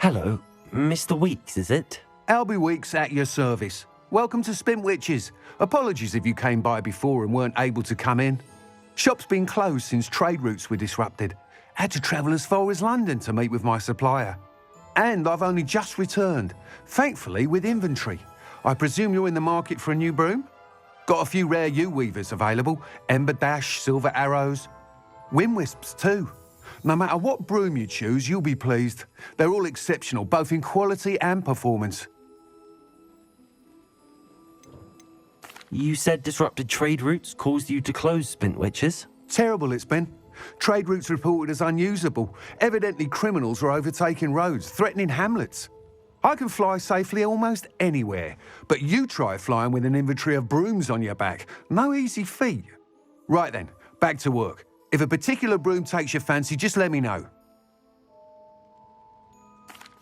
Hello, Mr. Weeks, is it? Albie Weeks at your service. Welcome to Spintwitches. Apologies if you came by before and weren't able to come in. Shop's been closed since trade routes were disrupted. Had to travel as far as London to meet with my supplier. And I've only just returned, thankfully with inventory. I presume you're in the market for a new broom? Got a few rare U-weavers available, Ember Dash, Silver Arrows, Wind Wisps too. No matter what broom you choose, you'll be pleased. They're all exceptional, both in quality and performance. You said disrupted trade routes caused you to close Spintwitches? Terrible it's been. Trade routes reported as unusable. Evidently criminals were overtaking roads, threatening hamlets. I can fly safely almost anywhere, but you try flying with an inventory of brooms on your back. No easy feat. Right then, back to work. If a particular broom takes your fancy, just let me know.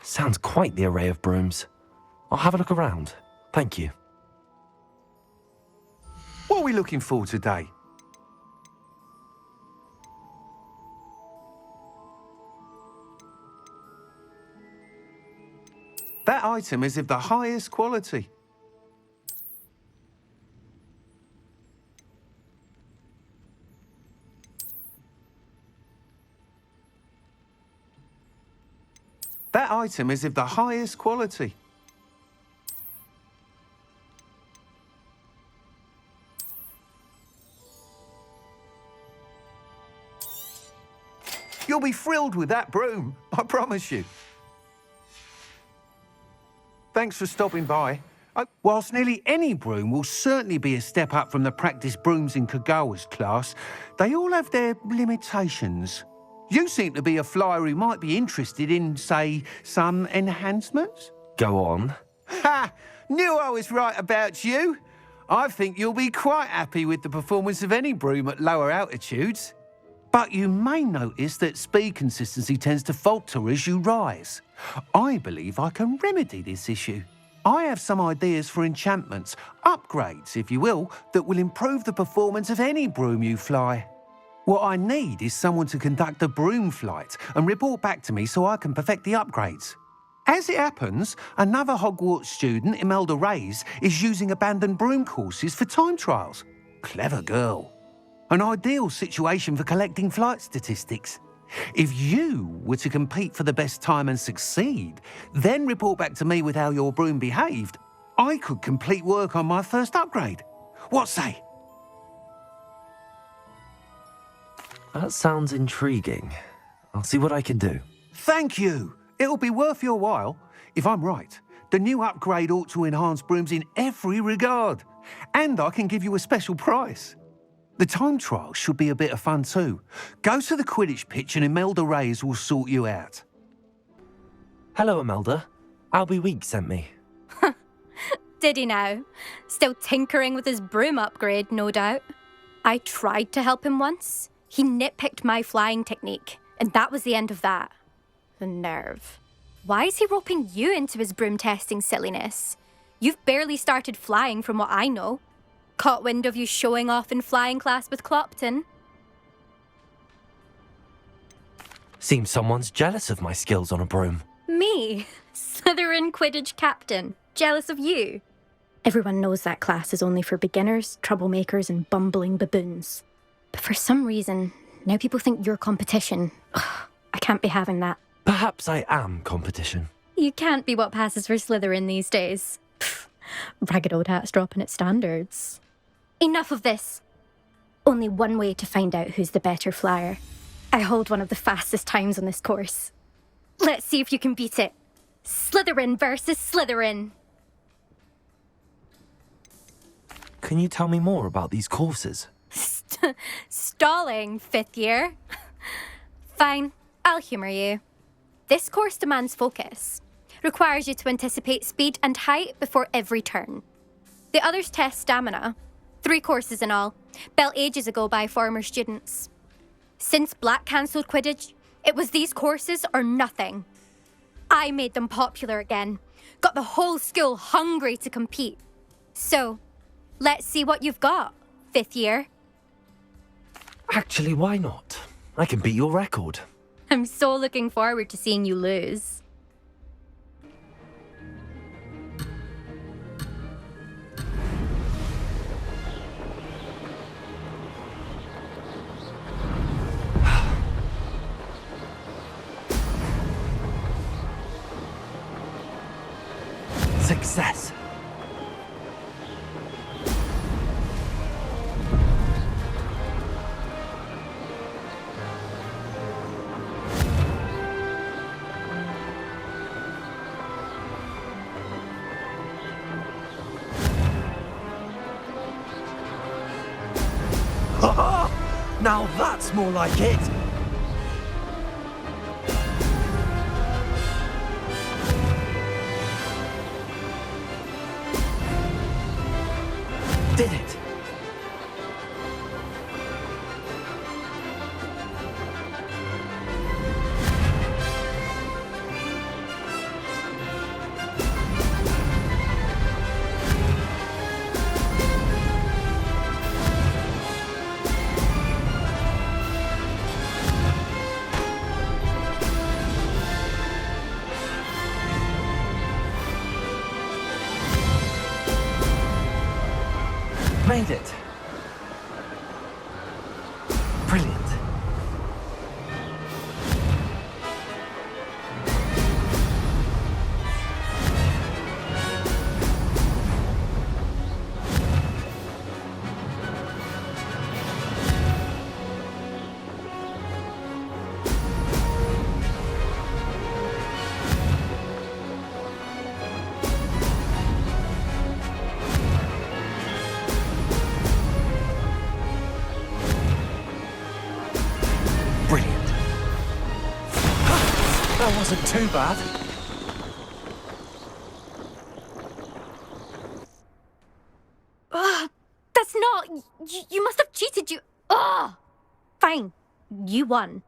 Sounds quite the array of brooms. I'll have a look around. Thank you. What are we looking for today? That item is of the highest quality. That item is of the highest quality. You'll be thrilled with that broom, I promise you. Thanks for stopping by. Whilst nearly any broom will certainly be a step up from the practice brooms in Kagawa's class, they all have their limitations. You seem to be a flyer who might be interested in, say, some enhancements? Go on. Ha! Knew I was right about you. I think you'll be quite happy with the performance of any broom at lower altitudes. But you may notice that speed consistency tends to falter as you rise. I believe I can remedy this issue. I have some ideas for enchantments, upgrades, if you will, that will improve the performance of any broom you fly. What I need is someone to conduct a broom flight and report back to me so I can perfect the upgrades. As it happens, another Hogwarts student, Imelda Reyes, is using abandoned broom courses for time trials. Clever girl. An ideal situation for collecting flight statistics. If you were to compete for the best time and succeed, then report back to me with how your broom behaved, I could complete work on my first upgrade. What say? That sounds intriguing. I'll see what I can do. Thank you. It'll be worth your while. If I'm right, the new upgrade ought to enhance brooms in every regard. And I can give you a special price. The time trial should be a bit of fun too. Go to the Quidditch pitch and Imelda Reyes will sort you out. Hello, Imelda. Albie Weeks sent me. Did he now? Still tinkering with his broom upgrade, no doubt. I tried to help him once. He nitpicked my flying technique, and that was the end of that. The nerve. Why is he roping you into his broom testing silliness? You've barely started flying from what I know. Caught wind of you showing off in flying class with Clopton. Seems someone's jealous of my skills on a broom. Me? Slytherin Quidditch captain. Jealous of you? Everyone knows that class is only for beginners, troublemakers and bumbling baboons. But for some reason, now people think you're competition. Ugh, I can't be having that. Perhaps I am competition. You can't be what passes for Slytherin these days. Pfft, ragged old hat's dropping its standards. Enough of this. Only one way to find out who's the better flyer. I hold one of the fastest times on this course. Let's see if you can beat it. Slytherin versus Slytherin. Can you tell me more about these courses? Stalling, fifth year. Fine, I'll humour you. This course demands focus. Requires you to anticipate speed and height before every turn. The others test stamina. 3 courses in all, built ages ago by former students. Since Black cancelled Quidditch, it was these courses or nothing. I made them popular again. Got the whole school hungry to compete. So, let's see what you've got, fifth year. Actually, why not? I can beat your record. I'm so looking forward to seeing you lose. Success. Now that's more like it! Did it! Made it. Brilliant. Brilliant. That wasn't too bad. That's not... You must have cheated, you... Ugh! Fine. You won.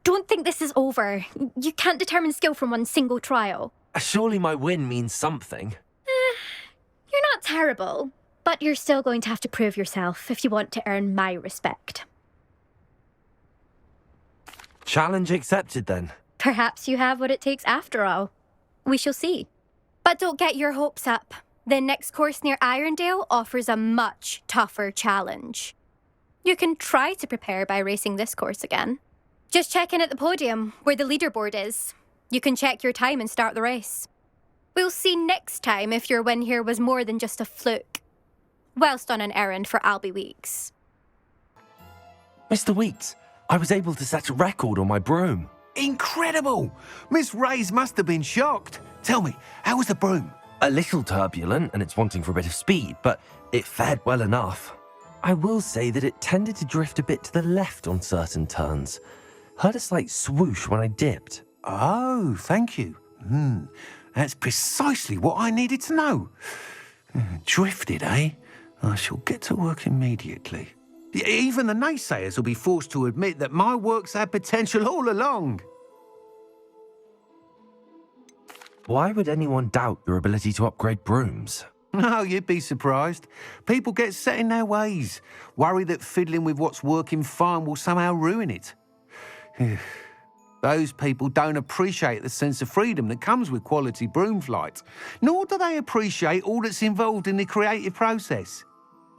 Don't think this is over. You can't determine skill from one single trial. Surely my win means something. You're not terrible, but you're still going to have to prove yourself if you want to earn my respect. Challenge accepted then. Perhaps you have what it takes after all. We shall see. But don't get your hopes up. The next course near Irondale offers a much tougher challenge. You can try to prepare by racing this course again. Just check in at the podium, where the leaderboard is. You can check your time and start the race. We'll see next time if your win here was more than just a fluke. Whilst on an errand for Albie Weeks. Mr. Weeks, I was able to set a record on my broom. Incredible! Miss Reyes must have been shocked. Tell me, how was the broom? A little turbulent and it's wanting for a bit of speed, but it fared well enough. I will say that it tended to drift a bit to the left on certain turns. Heard a slight swoosh when I dipped. Oh, thank you. That's precisely what I needed to know. Drifted, eh? I shall get to work immediately. Even the naysayers will be forced to admit that my work's had potential all along. Why would anyone doubt your ability to upgrade brooms? No, you'd be surprised. People get set in their ways, worry that fiddling with what's working fine will somehow ruin it. Those people don't appreciate the sense of freedom that comes with quality broom flight, nor do they appreciate all that's involved in the creative process.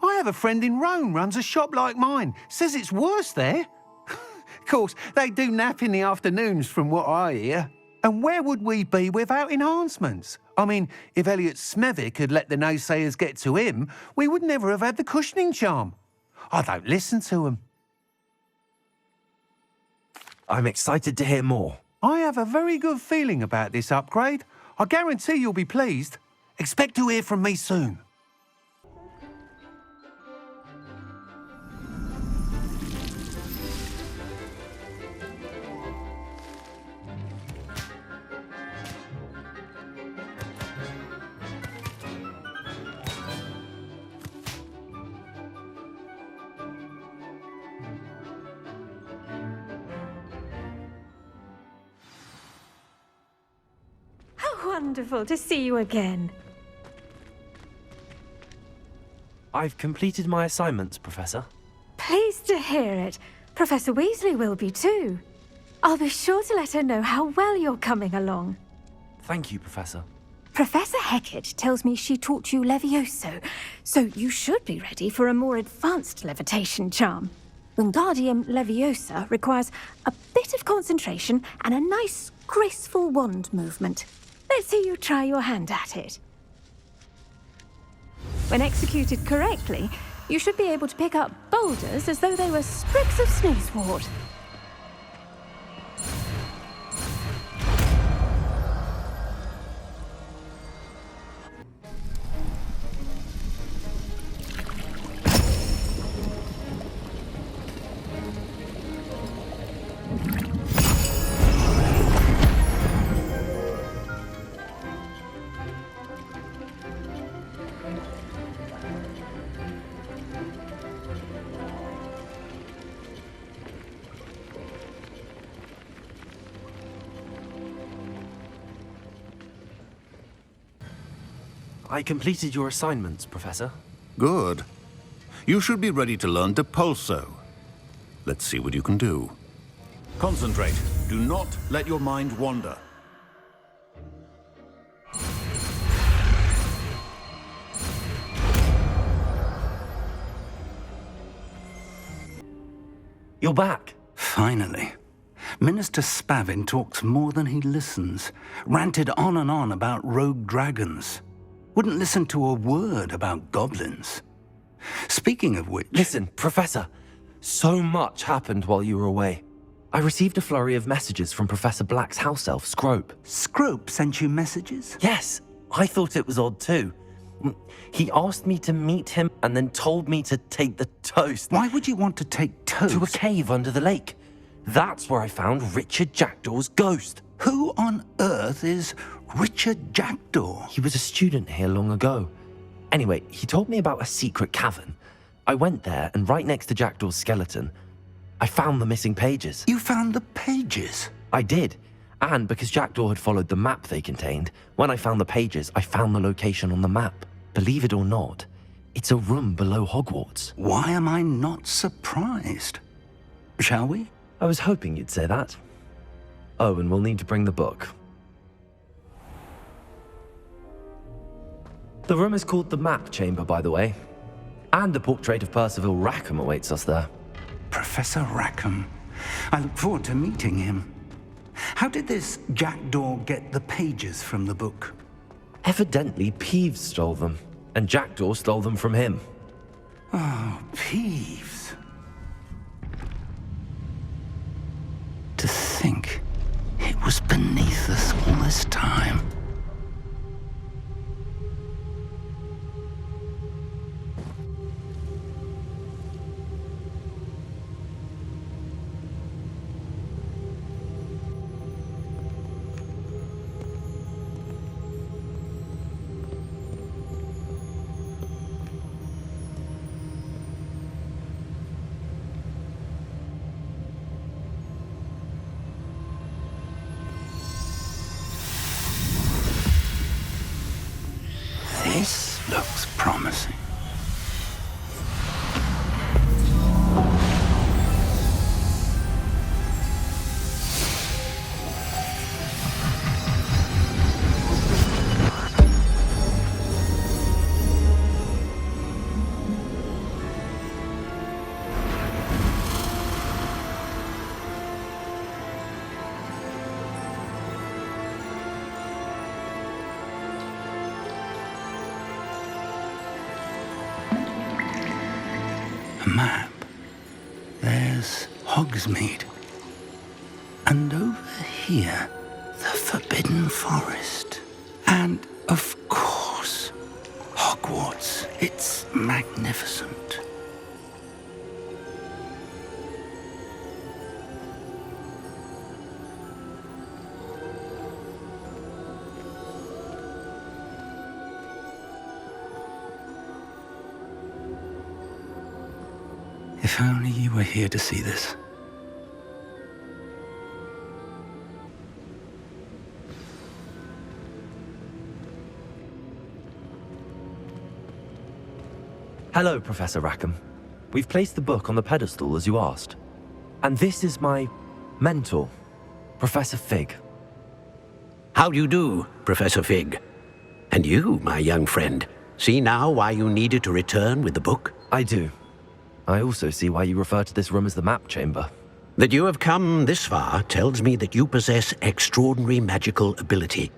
I have a friend in Rome runs a shop like mine, says it's worse there. Of course, they do nap in the afternoons from what I hear. And where would we be without enhancements? I mean, if Elliot Smethwick had let the naysayers get to him, we would never have had the cushioning charm. I don't listen to them. I'm excited to hear more. I have a very good feeling about this upgrade. I guarantee you'll be pleased. Expect to hear from me soon. Wonderful to see you again. I've completed my assignments, Professor. Pleased to hear it. Professor Weasley will be too. I'll be sure to let her know how well you're coming along. Thank you, Professor. Professor Hecat tells me she taught you Levioso, so you should be ready for a more advanced levitation charm. Wingardium Leviosa requires a bit of concentration and a nice, graceful wand movement. Let's see you try your hand at it. When executed correctly, you should be able to pick up boulders as though they were sprigs of snowswort. I completed your assignments, Professor. Good. You should be ready to learn to pulso. Let's see what you can do. Concentrate. Do not let your mind wander. You're back. Finally. Minister Spavin talks more than he listens. Ranted on and on about rogue dragons. Wouldn't listen to a word about goblins. Speaking of which... Listen, Professor. So much happened while you were away. I received a flurry of messages from Professor Black's house elf, Scrope. Scrope sent you messages? Yes, I thought it was odd too. He asked me to meet him and then told me to take the toast. Why would you want to take toast? To a cave under the lake. That's where I found Richard Jackdaw's ghost. Who on earth is Richard Jackdaw? He was a student here long ago. Anyway, he told me about a secret cavern. I went there, and right next to Jackdaw's skeleton, I found the missing pages. You found the pages? I did. And because Jackdaw had followed the map they contained, when I found the pages, I found the location on the map. Believe it or not, it's a room below Hogwarts. Why am I not surprised? Shall we? I was hoping you'd say that. Oh, and we'll need to bring the book. The room is called the Map Chamber, by the way. And the portrait of Percival Rackham awaits us there. Professor Rackham. I look forward to meeting him. How did this Jackdaw get the pages from the book? Evidently, Peeves stole them, and Jackdaw stole them from him. Oh, Peeves. To think it was beneath us all this time. This looks promising. A map. There's Hogsmeade. And over here, the Forbidden Forest. And, of course, Hogwarts. It's magnificent. If only you were here to see this. Hello, Professor Rackham. We've placed the book on the pedestal as you asked. And this is my mentor, Professor Fig. How do you do, Professor Fig? And you, my young friend, see now why you needed to return with the book? I do. I also see why you refer to this room as the Map Chamber. That you have come this far tells me that you possess extraordinary magical ability.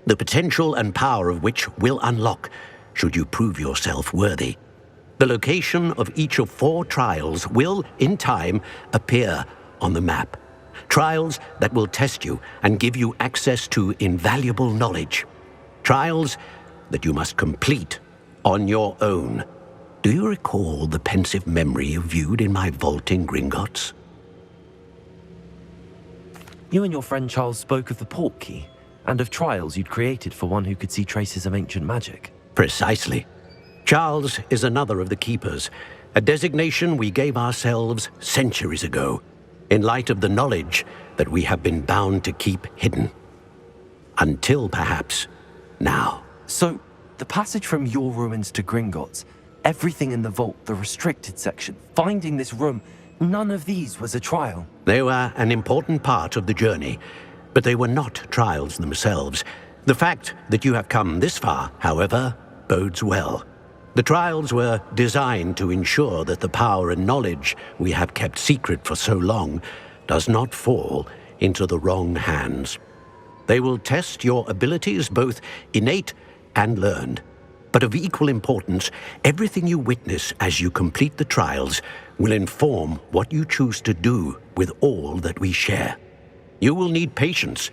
the potential and power of which will unlock should you prove yourself worthy. The location of each of 4 trials will, in time, appear on the map. Trials that will test you and give you access to invaluable knowledge. Trials that you must complete on your own. Do you recall the pensive memory you viewed in my vault in Gringotts? You and your friend Charles spoke of the port key, and of trials you'd created for one who could see traces of ancient magic. Precisely. Charles is another of the Keepers, a designation we gave ourselves centuries ago, in light of the knowledge that we have been bound to keep hidden. Until, perhaps, now. So, the passage from your ruins to Gringotts, everything in the vault, the restricted section, finding this room, none of these was a trial. They were an important part of the journey, but they were not trials themselves. The fact that you have come this far, however, bodes well. The trials were designed to ensure that the power and knowledge we have kept secret for so long does not fall into the wrong hands. They will test your abilities, both innate and learned. But of equal importance, everything you witness as you complete the trials will inform what you choose to do with all that we share. You will need patience.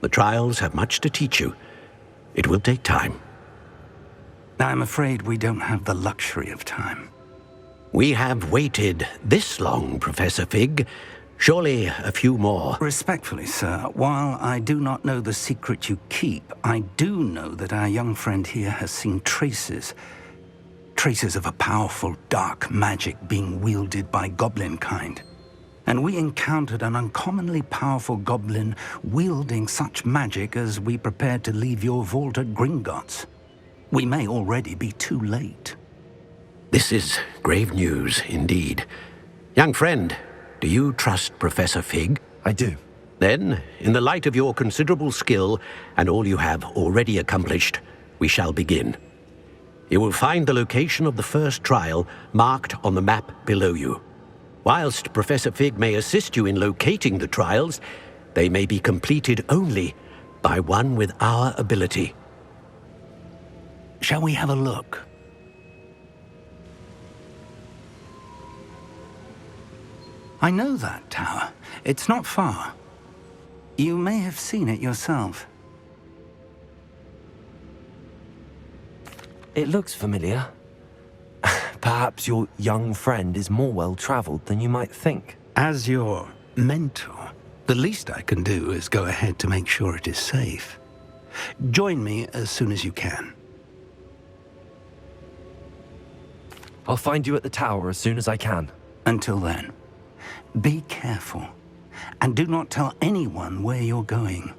The trials have much to teach you. It will take time. I'm afraid we don't have the luxury of time. We have waited this long, Professor Fig. Surely a few more. Respectfully, sir, while I do not know the secret you keep, I do know that our young friend here has seen traces of a powerful dark magic being wielded by goblin kind. And we encountered an uncommonly powerful goblin wielding such magic as we prepared to leave your vault at Gringotts. We may already be too late. This is grave news indeed. Young friend, do you trust Professor Fig? I do. Then, in the light of your considerable skill and all you have already accomplished, we shall begin. You will find the location of the first trial marked on the map below you. Whilst Professor Fig may assist you in locating the trials, they may be completed only by one with our ability. Shall we have a look? I know that tower. It's not far. You may have seen it yourself. It looks familiar. Perhaps your young friend is more well-traveled than you might think. As your mentor, the least I can do is go ahead to make sure it is safe. Join me as soon as you can. I'll find you at the tower as soon as I can. Until then, be careful, and do not tell anyone where you're going.